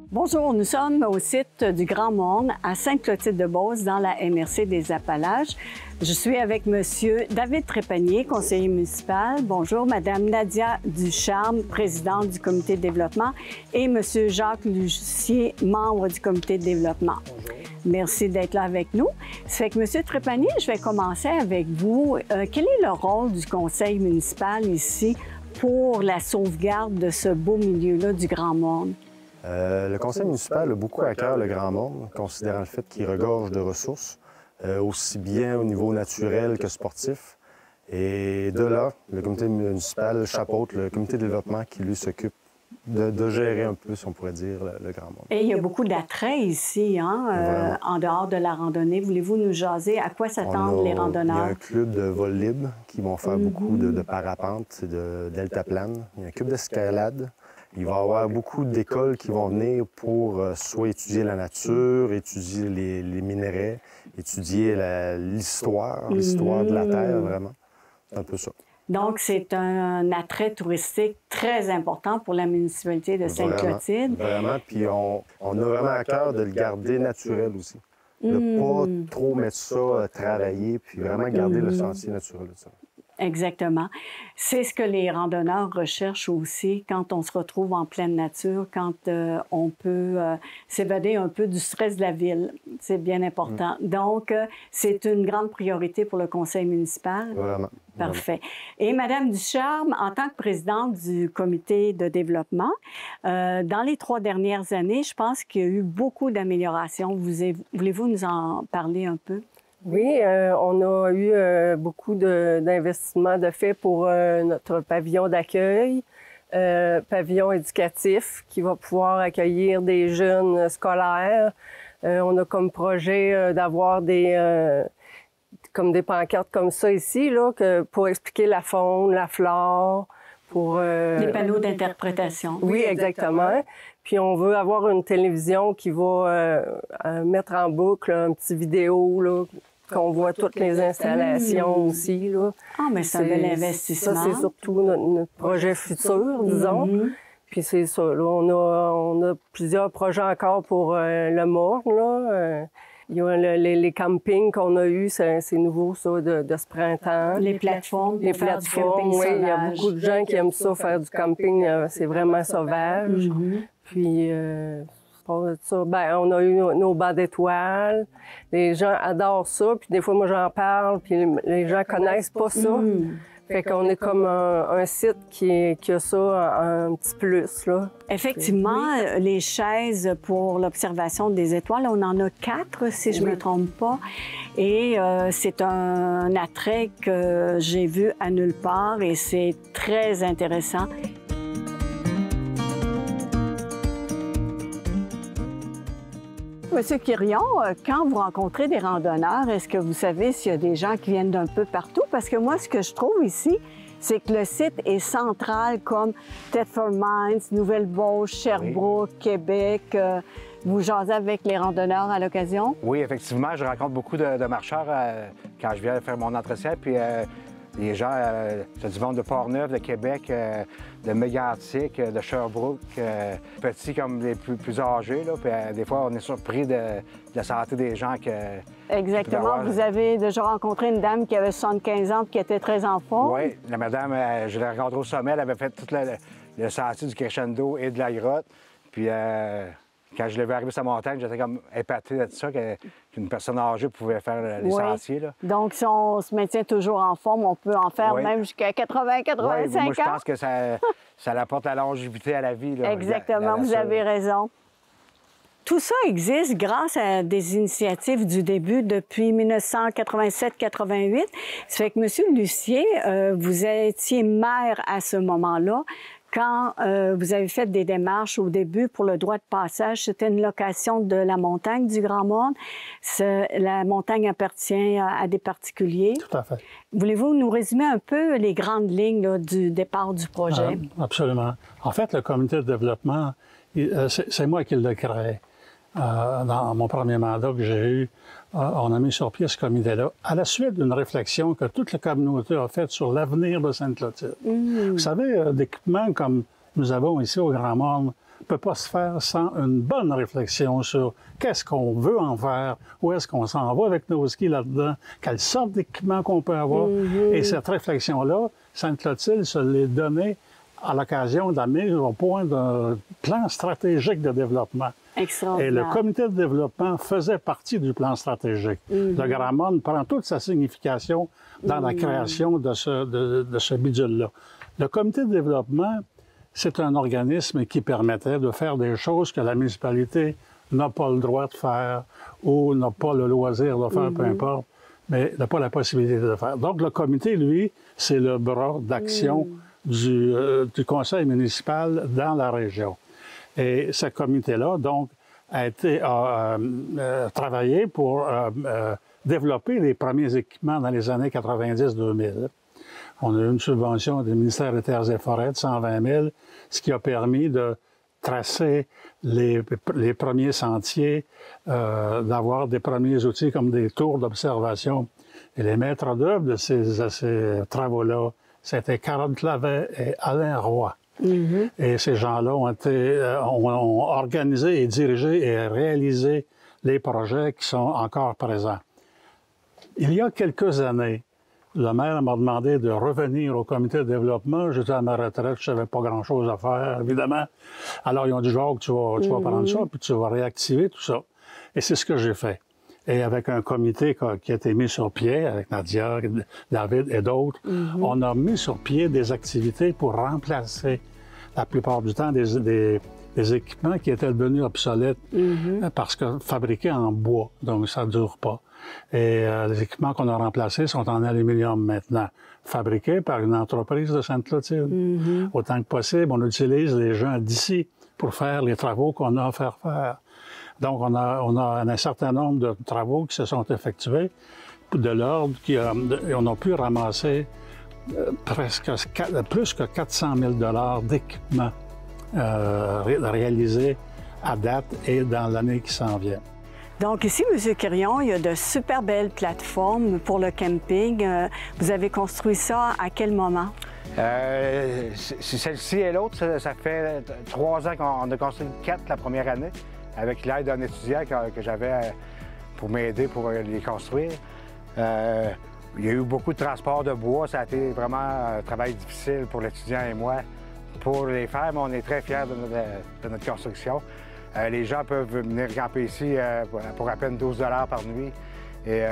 Bonjour, nous sommes au site du Grand Morne à Sainte-Clotilde-de-Beauce dans la MRC des Appalaches. Je suis avec M. David Trépanier, conseiller municipal. Bonjour, Mme Nadia Ducharme, présidente du comité de développement, et M. Jacques Lucier, membre du comité de développement. Bonjour. Merci d'être là avec nous. Ça fait que M. Trépanier, je vais commencer avec vous. Quel est le rôle du conseil municipal ici pour la sauvegarde de ce beau milieu-là du Grand Morne? Le conseil municipal a beaucoup à cœur le Grand Morne, considérant le fait qu'il regorge de ressources, aussi bien au niveau naturel que sportif. Et de là, le comité municipal chapeaute le comité de développement qui, lui, s'occupe de gérer un peu, si on pourrait dire, le Grand Morne. Et il y a beaucoup d'attraits ici, hein, en dehors de la randonnée. Voulez-vous nous jaser? À quoi s'attendent les randonneurs? Il y a un club de vol libre qui vont faire beaucoup de parapente, de deltaplane. Il y a un club d'escalade. Il va y avoir beaucoup d'écoles qui vont venir pour soit étudier la nature, étudier les minerais, étudier l'histoire de la Terre, vraiment. C'est un peu ça. Donc, c'est un attrait touristique très important pour la municipalité de Sainte-Clotilde. Vraiment, puis on a vraiment à cœur de le garder naturel aussi. De ne pas trop mettre ça travailler, puis vraiment garder le sentier naturel de ça. Exactement. C'est ce que les randonneurs recherchent aussi quand on se retrouve en pleine nature, quand on peut s'évader un peu du stress de la ville. C'est bien important. Donc, c'est une grande priorité pour le conseil municipal. Vraiment. Parfait. Et Mme Ducharme, en tant que présidente du comité de développement, dans les 3 dernières années, je pense qu'il y a eu beaucoup d'améliorations. Voulez-vous nous en parler un peu? Oui, on a eu beaucoup d'investissements de fait pour notre pavillon d'accueil, pavillon éducatif qui va pouvoir accueillir des jeunes scolaires. On a comme projet d'avoir comme des pancartes comme ça ici, là, pour expliquer la faune, la flore. Des panneaux d'interprétation. Oui, exactement. Puis on veut avoir une télévision qui va mettre en boucle un petit vidéo, là, qu'on voit toutes les installations aussi, là. Ah, mais c'est un bel investissement. Ça, c'est surtout notre projet futur, disons. Puis c'est ça, là, on a plusieurs projets encore pour le Morne, là. Il y a les campings qu'on a eus, c'est nouveau, ça, de ce printemps. Les plateformes. Les plateformes, oui. Il y a beaucoup de gens qui aiment ça, faire du camping. C'est vraiment sauvage. Puis, ça, ben, on a eu nos bancs d'étoiles. Les gens adorent ça. Puis des fois, moi, j'en parle. Puis les gens connaissent pas ça. Fait qu'on est comme un site qui a ça un petit plus, là. Effectivement, les chaises pour l'observation des étoiles, on en a 4, si je ne me trompe pas. Et c'est un attrait que j'ai vu à nulle part et c'est très intéressant. Monsieur Quirion, quand vous rencontrez des randonneurs, est-ce que vous savez s'il y a des gens qui viennent d'un peu partout? Parce que moi, ce que je trouve ici, c'est que le site est central comme Thetford Mines, Nouvelle-Beauce, Sherbrooke, Québec. Vous jasez avec les randonneurs à l'occasion? Oui, effectivement. Je rencontre beaucoup de marcheurs quand je viens faire mon entretien. Puis les gens, c'est du monde de Port-Neuf, de Québec, de Mégantic, de Sherbrooke, petits comme les plus âgés. Là, puis, des fois, on est surpris de la santé des gens. Exactement. Vous avez déjà rencontré une dame qui avait 75 ans et qui était très en forme? Oui, la madame, je l'ai rencontrée au sommet. Elle avait fait tout le sentier du crescendo et de la grotte. Puis quand je l'ai vu arriver sur la montagne, j'étais comme épaté de ça, qu'une personne âgée pouvait faire les sentiers. Là. Donc, si on se maintient toujours en forme, on peut en faire même jusqu'à 80-85 ans. Moi, je pense que ça apporte la longévité à la vie. Là, exactement, vous avez raison. Tout ça existe grâce à des initiatives du début depuis 1987-88. Ça fait que, M. Lucier, vous étiez maire à ce moment-là. Quand vous avez fait des démarches au début pour le droit de passage, c'était une location de la montagne du Grand Monde. La montagne appartient à des particuliers. Tout à fait. Voulez-vous nous résumer un peu les grandes lignes là, du départ du projet? Absolument. En fait, le comité de développement, c'est moi qui l'ai créé. Dans mon premier mandat que j'ai eu, on a mis sur pied ce comité-là, à la suite d'une réflexion que toute la communauté a faite sur l'avenir de Sainte-Clotilde. Vous savez, d'équipements comme nous avons ici au Grand Monde ne peut pas se faire sans une bonne réflexion sur qu'est-ce qu'on veut en faire, où est-ce qu'on s'en va avec nos skis là-dedans, quelle sorte d'équipement qu'on peut avoir. Et cette réflexion-là, Sainte-Clotilde se l'est donnée à l'occasion de la mise au point d'un plan stratégique de développement. Et le comité de développement faisait partie du plan stratégique. Le Grand Monde prend toute sa signification dans la création de ce bidule-là. Le comité de développement, c'est un organisme qui permettait de faire des choses que la municipalité n'a pas le droit de faire ou n'a pas le loisir de faire, peu importe, mais n'a pas la possibilité de faire. Donc, le comité, lui, c'est le bras d'action du conseil municipal dans la région. Et ce comité-là, donc, a travaillé pour développer les premiers équipements dans les années 90-2000. On a eu une subvention du ministère des Terres et Forêts de 120 000, ce qui a permis de tracer les premiers sentiers, d'avoir des premiers outils comme des tours d'observation. Et les maîtres d'œuvre de ces travaux-là, c'était Caroline Clavet et Alain Roy. Et ces gens-là ont organisé et dirigé et réalisé les projets qui sont encore présents. Il y a quelques années, le maire m'a demandé de revenir au comité de développement. J'étais à ma retraite, je ne savais pas grand-chose à faire, évidemment. Alors, ils ont dit, Jacques, tu vas prendre ça, puis tu vas réactiver tout ça. Et c'est ce que j'ai fait. Et avec un comité qui a été mis sur pied, avec Nadia, David et d'autres, on a mis sur pied des activités pour remplacer la plupart du temps des équipements qui étaient devenus obsolètes parce que fabriqués en bois, donc ça ne dure pas. Et les équipements qu'on a remplacés sont en aluminium maintenant, fabriqués par une entreprise de Sainte-Clotilde. Autant que possible, on utilise les gens d'ici pour faire les travaux qu'on a à faire faire. Donc, on a un certain nombre de travaux qui se sont effectués de l'ordre on a pu ramasser plus que 400 000 $ d'équipements réalisés à date et dans l'année qui s'en vient. Donc ici, M. Quirion, il y a de super belles plateformes pour le camping. Vous avez construit ça à quel moment? Celle-ci et l'autre, ça fait 3 ans qu'on a construit 4 la première année, avec l'aide d'un étudiant que j'avais pour m'aider pour les construire. Il y a eu beaucoup de transport de bois. Ça a été vraiment un travail difficile pour l'étudiant et moi pour les faire, mais on est très fiers de notre construction. Les gens peuvent venir camper ici pour à peine 12 $ par nuit. Et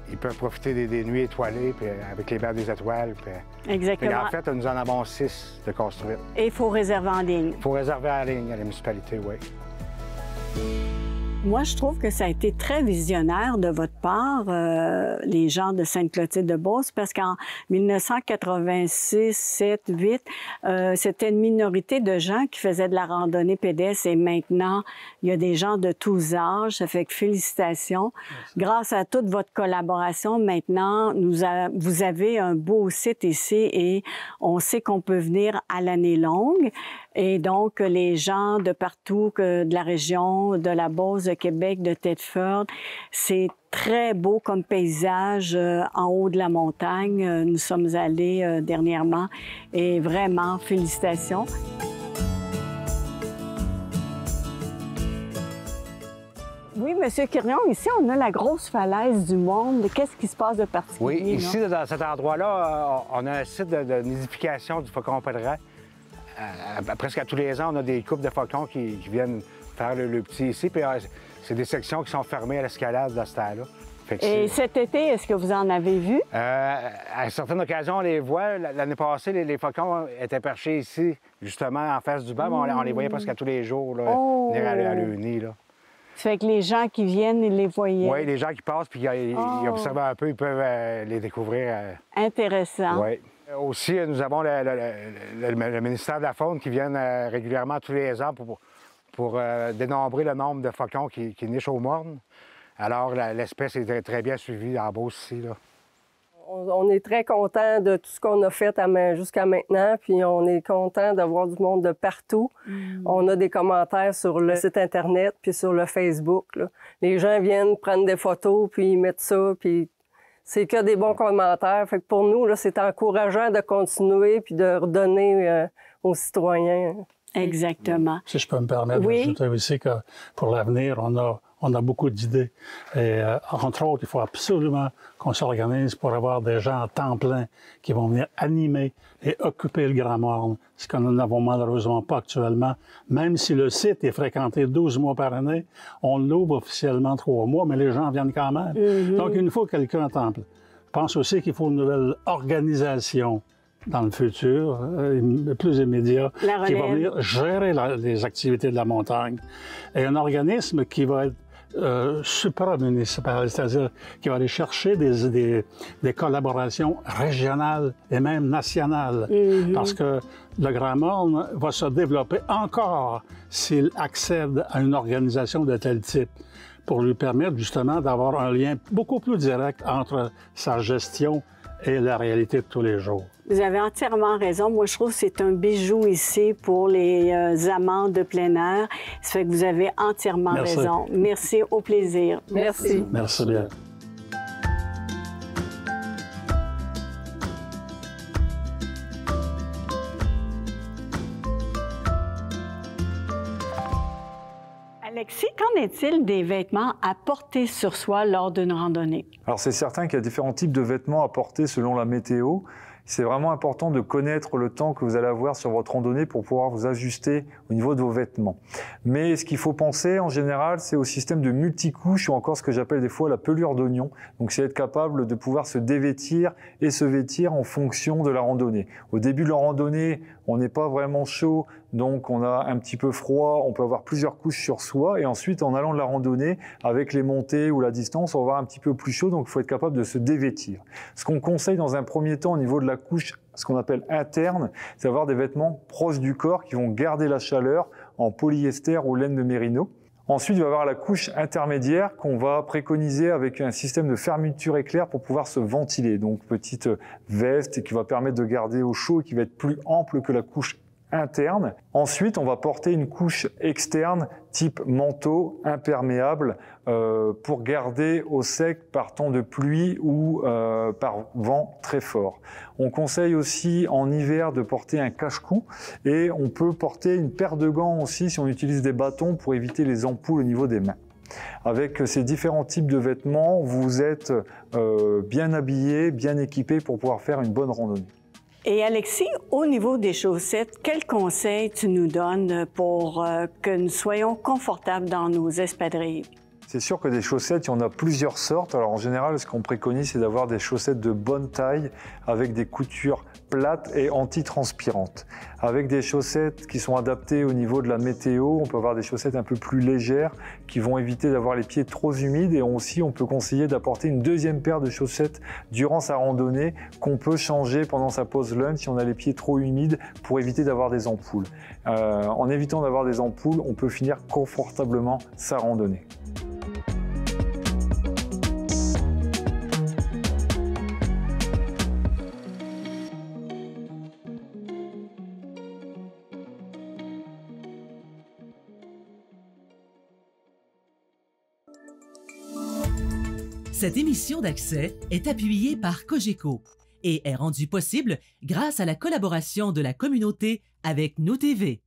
ils peuvent profiter des nuits étoilées, puis avec les bains des étoiles. Puis, exactement. Puis en fait, nous en avons 6 de construire. Et il faut réserver en ligne. Il faut réserver en ligne à la municipalité, oui. Moi, je trouve que ça a été très visionnaire de votre part, les gens de Sainte-Clotilde-de-Beauce, parce qu'en 1986, 7, 8, c'était une minorité de gens qui faisaient de la randonnée pédestre et maintenant, il y a des gens de tous âges. Ça fait que félicitations. Merci. Grâce à toute votre collaboration, maintenant, vous avez un beau site ici et on sait qu'on peut venir à l'année longue. Et donc, les gens de partout, de la région, de la Beauce, de Québec, de Thetford, c'est très beau comme paysage en haut de la montagne. Nous sommes allés dernièrement et vraiment, félicitations. Oui, M. Quirion, ici, on a la grosse falaise du monde. Qu'est-ce qui se passe de particulier? Oui, ici, dans cet endroit-là, on a un site de nidification du faucon pèlerin. Presque à tous les ans, on a des couples de faucons qui viennent faire le petit ici. Puis c'est des sections qui sont fermées à l'escalade dans ce temps-là. Et cet été, est-ce que vous en avez vu? À certaines occasions, on les voit. L'année passée, les faucons étaient perchés ici, justement, en face du banc. On les voyait presque à tous les jours, là, venir à leur nid, là. Ça fait que les gens qui viennent, ils les voyaient? Oui, les gens qui passent puis ils observent un peu, ils peuvent les découvrir. Intéressant. Oui. Aussi, nous avons le ministère de la Faune qui vient régulièrement tous les ans pour dénombrer le nombre de faucons qui nichent aux mornes. Alors, l'espèce est très bien suivie en Beauce ici, là. On est très content de tout ce qu'on a fait jusqu'à maintenant, puis on est content d'avoir du monde de partout. On a des commentaires sur le site Internet puis sur le Facebook, là. Les gens viennent prendre des photos, puis ils mettent ça, puis c'est que des bons commentaires. Fait que pour nous, là, c'est encourageant de continuer puis de redonner aux citoyens. Exactement. Si je peux me permettre d'ajouter aussi que pour l'avenir, on a beaucoup d'idées. Et entre autres, il faut absolument qu'on s'organise pour avoir des gens à temps plein qui vont venir animer et occuper le Grand Morne, ce que nous n'avons malheureusement pas actuellement. Même si le site est fréquenté 12 mois par année, on l'ouvre officiellement 3 mois, mais les gens viennent quand même. Donc, il nous faut quelqu'un à temps plein. Je pense aussi qu'il faut une nouvelle organisation dans le futur, plus immédiat, qui va venir gérer les activités de la montagne. Et un organisme qui va être supramunicipal, c'est-à-dire qui va aller chercher des collaborations régionales et même nationales. Parce que le Grand Morne va se développer encore s'il accède à une organisation de tel type, pour lui permettre justement d'avoir un lien beaucoup plus direct entre sa gestion et la réalité de tous les jours. Vous avez entièrement raison. Moi, je trouve que c'est un bijou ici pour les amants de plein air. Ça fait que vous avez entièrement raison. Merci, au plaisir. Merci. Merci bien. Alexis, qu'en est-il des vêtements à porter sur soi lors d'une randonnée? Alors, c'est certain qu'il y a différents types de vêtements à porter selon la météo. C'est vraiment important de connaître le temps que vous allez avoir sur votre randonnée pour pouvoir vous ajuster au niveau de vos vêtements. Mais ce qu'il faut penser en général, c'est au système de multicouches ou encore ce que j'appelle des fois la pelure d'oignon. Donc c'est être capable de pouvoir se dévêtir et se vêtir en fonction de la randonnée. Au début de la randonnée, on n'est pas vraiment chaud, donc on a un petit peu froid, on peut avoir plusieurs couches sur soi et ensuite en allant de la randonnée, avec les montées ou la distance, on va avoir un petit peu plus chaud, donc il faut être capable de se dévêtir. Ce qu'on conseille dans un premier temps au niveau de la couche, ce qu'on appelle interne, c'est d'avoir des vêtements proches du corps qui vont garder la chaleur en polyester ou laine de mérino. Ensuite, il va y avoir la couche intermédiaire qu'on va préconiser avec un système de fermeture éclair pour pouvoir se ventiler. Donc, petite veste qui va permettre de garder au chaud et qui va être plus ample que la couche interne. Ensuite, on va porter une couche externe type manteau imperméable pour garder au sec par temps de pluie ou par vent très fort. On conseille aussi en hiver de porter un cache-cou et on peut porter une paire de gants aussi si on utilise des bâtons pour éviter les ampoules au niveau des mains. Avec ces différents types de vêtements, vous êtes bien habillé, bien équipé pour pouvoir faire une bonne randonnée. Et Alexis, au niveau des chaussettes, quels conseils tu nous donnes pour que nous soyons confortables dans nos espadrilles? C'est sûr que des chaussettes, il y en a plusieurs sortes. Alors en général, ce qu'on préconise, c'est d'avoir des chaussettes de bonne taille avec des coutures plates et anti-transpirantes. Avec des chaussettes qui sont adaptées au niveau de la météo, on peut avoir des chaussettes un peu plus légères qui vont éviter d'avoir les pieds trop humides et aussi on peut conseiller d'apporter une deuxième paire de chaussettes durant sa randonnée qu'on peut changer pendant sa pause lunch si on a les pieds trop humides pour éviter d'avoir des ampoules. En évitant d'avoir des ampoules, on peut finir confortablement sa randonnée. Cette émission d'Accès est appuyée par Cogeco et est rendue possible grâce à la collaboration de la communauté avec Nous TV.